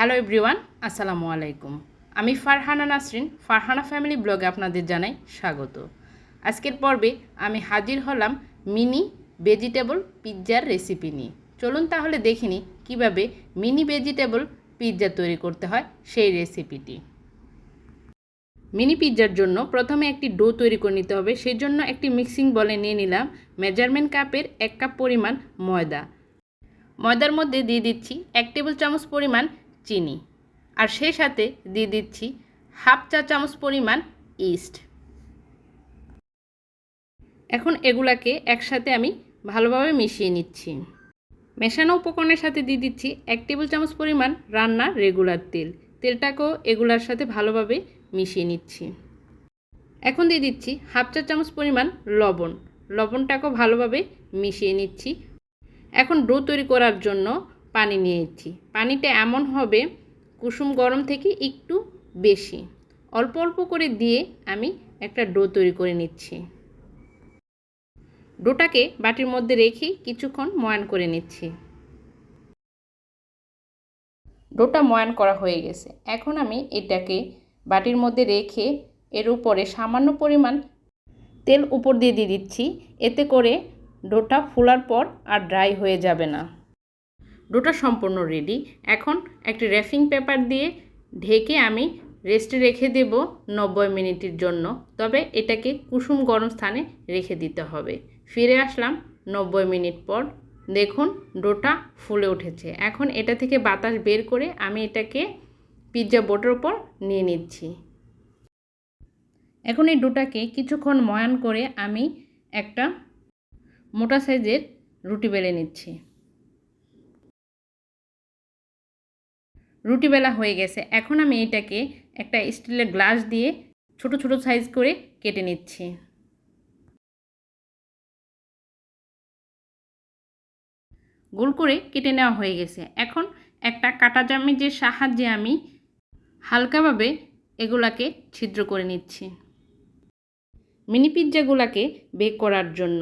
Hello everyone, আসসালামু আলাইকুম। আমি ফারহানা নাসরিন, ফারহানা ফ্যামিলি ব্লগে আপনাদের জানাই স্বাগত। আজকের পর্বে আমি হাজির হলাম মিনি ভেজিটেবল পিৎজার রেসিপি নিয়ে। চলুন তাহলে দেখে নিই কীভাবে মিনি ভেজিটেবল পিৎজা তৈরি করতে হয় সেই রেসিপিটি। মিনি পিৎজার জন্য প্রথমে একটি ডো তৈরি করে নিতে হবে। সেই জন্য একটি মিক্সিং বলে নিয়ে নিলাম মেজারমেন্ট কাপের 1 কাপ পরিমাণ ময়দা। ময়দার মধ্যে দিয়ে দিচ্ছি 1 টেবিল চামচ পরিমাণ চিনি, আর সেই সাথে দিয়ে দিচ্ছি হাফ চা চামচ পরিমাণ ইস্ট। এখন এগুলাকে একসাথে আমি ভালোভাবে মিশিয়ে নিচ্ছি। মেশানো উপকরণের সাথে দিয়ে দিচ্ছি 1 টেবিল চামচ পরিমাণ রান্নার রেগুলার তেল। তেলটাকেও এগুলার সাথে ভালোভাবে মিশিয়ে নিচ্ছি। এখন দিয়ে দিচ্ছি হাফ চা চামচ পরিমাণ লবণ। লবণটাকেও ভালোভাবে মিশিয়ে নিচ্ছি। এখন ডো তৈরি করার জন্য পানি নিয়ে নিচ্ছি। পানিটা এমন হবে কুসুম গরম থেকে একটু বেশি। অল্প অল্প করে দিয়ে আমি একটা ডো তৈরি করে নিচ্ছি। ডোটাকে বাটির মধ্যে রেখে কিছুক্ষণ ময়ান করে নিচ্ছি। ডোটা ময়ান করা হয়ে গেছে। এখন আমি এটাকে বাটির মধ্যে রেখে এর উপরে সামান্য পরিমাণ তেল উপর দিয়ে দিচ্ছি। এতে করে ডোটা ফোলার পর আর ড্রাই হয়ে যাবে না। ডোটা সম্পূর্ণ রেডি। এখন একটি র্যাপিং পেপার দিয়ে ঢেকে আমি রেস্টে রেখে দেব 90 মিনিটের জন্য। তবে এটাকে কুসুম গরম স্থানে রেখে দিতে হবে। ফিরে আসলাম 90 মিনিট পর। দেখুন ডোটা ফুলে উঠেছে। এখন এটা থেকে বাতাস বের করে আমি এটাকে পিৎজা বোর্ডের উপর নিয়ে নিচ্ছি। এখন এই ডোটাকে কিছুক্ষণ ময়ান করে আমি একটা মোটা সাইজের রুটি বেলে নিচ্ছি। রুটি বেলা হয়ে গেছে। এখন আমি এটাকে একটা স্টিলের গ্লাস দিয়ে ছোট ছোট সাইজ করে কেটে নিচ্ছি। গোল করে কেটে নেওয়া হয়ে গেছে। এখন একটা কাঁটা চামচের সাহায্যে আমি হালকাভাবে এগুলাকে ছিদ্র করে নিচ্ছি। মিনি পিৎজাগুলাকে বেক করার জন্য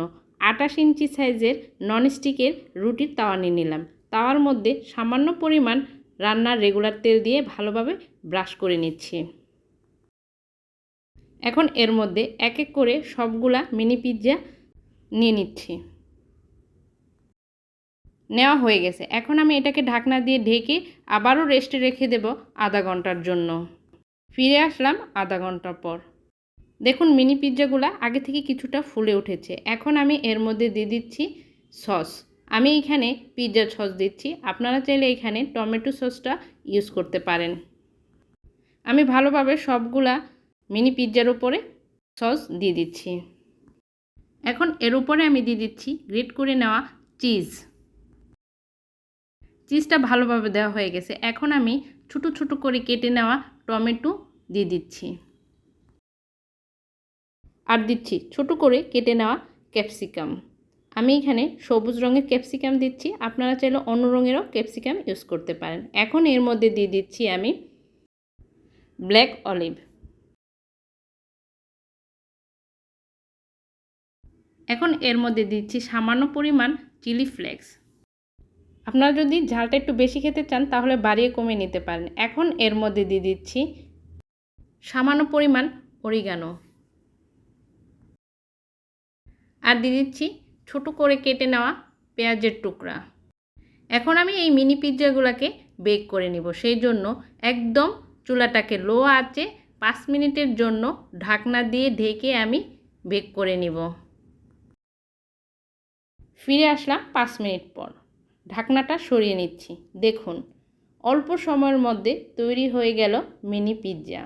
28 ইঞ্চি সাইজের ননস্টিকের রুটির তাওয়া নিয়ে নিলাম। তাওয়ার মধ্যে সামান্য পরিমাণ রান্নার রেগুলার তেল দিয়ে ভালোভাবে ব্রাশ করে নিচ্ছি। এখন এর মধ্যে এক এক করে সবগুলা মিনি পিৎজা নিয়ে নিচ্ছি। নেওয়া হয়ে গেছে। এখন আমি এটাকে ঢাকনা দিয়ে ঢেকে আবারও রেস্টে রেখে দেব আধা ঘন্টার জন্য। ফিরে আসলাম আধা ঘন্টা পর। দেখুন মিনি পিৎজাগুলো আগে থেকে কিছুটা ফুলে উঠেছে। এখন আমি এর মধ্যে দিয়ে দিচ্ছি সস। আমি এখানে পিৎজা সস দিচ্ছি। আপনারা চাইলে এখানে টমেটো সসটা ইউজ করতে পারেন। আমি ভালোভাবে সবগুলা মিনি পিৎজার উপরে সস দিয়ে দিচ্ছি। এখন এর উপরে আমি দিয়ে দিচ্ছি গ্রেট করে নেওয়া চিজ। চিজটা ভালোভাবে দেওয়া হয়ে গেছে। এখন আমি ছোটো ছোটো করে কেটে নেওয়া টমেটো দিয়ে দিচ্ছি, আর দিচ্ছি ছোটো করে কেটে নেওয়া ক্যাপসিকাম। আমি এখানে সবুজ রঙের ক্যাপসিকাম দিচ্ছি। আপনারা চাইলে অন্য রঙেরও ক্যাপসিকাম ইউজ করতে পারেন। এখন এর মধ্যে দিয়ে দিচ্ছি আমি ব্ল্যাক অলিভ। এখন এর মধ্যে দিচ্ছি সামান্য পরিমাণ চিলি ফ্লেক্স। আপনারা যদি ঝালটা একটু বেশি খেতে চান তাহলে বাড়িয়ে কমিয়ে নিতে পারেন। এখন এর মধ্যে দিয়ে দিচ্ছি সামান্য পরিমাণ অরিগানো, আর দিয়ে দিচ্ছি ছোটো করে কেটে নেওয়া পেঁয়াজের টুকরা। এখন আমি এই মিনি পিৎজাগুলোকে বেক করে নিব। সেই জন্য একদম চুলাটাকে লো আঁচে 5 মিনিটের জন্য ঢাকনা দিয়ে ঢেকে আমি বেক করে নিব। ফিরে আসলাম 5 মিনিট পর। ঢাকনাটা সরিয়ে নিচ্ছি। দেখুন অল্প সময়ের মধ্যে তৈরি হয়ে গেল মিনি পিৎজা।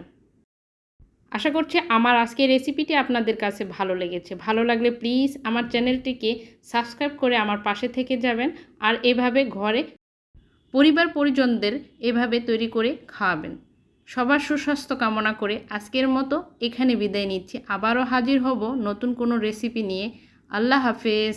আশা করছি আমার আজকের রেসিপিটি আপনাদের কাছে ভালো লেগেছে। ভালো লাগলে প্লিজ আমার চ্যানেলটিকে সাবস্ক্রাইব করে আমার পাশে থেকে যাবেন, আর এভাবে ঘরে পরিবার পরিজনদের এভাবে তৈরি করে খাওয়াবেন। সবার সুস্বাস্থ্য কামনা করে আজকের মতো এখানে বিদায় নিচ্ছি। আবারও হাজির হব নতুন কোনো রেসিপি নিয়ে। আল্লাহ হাফেজ।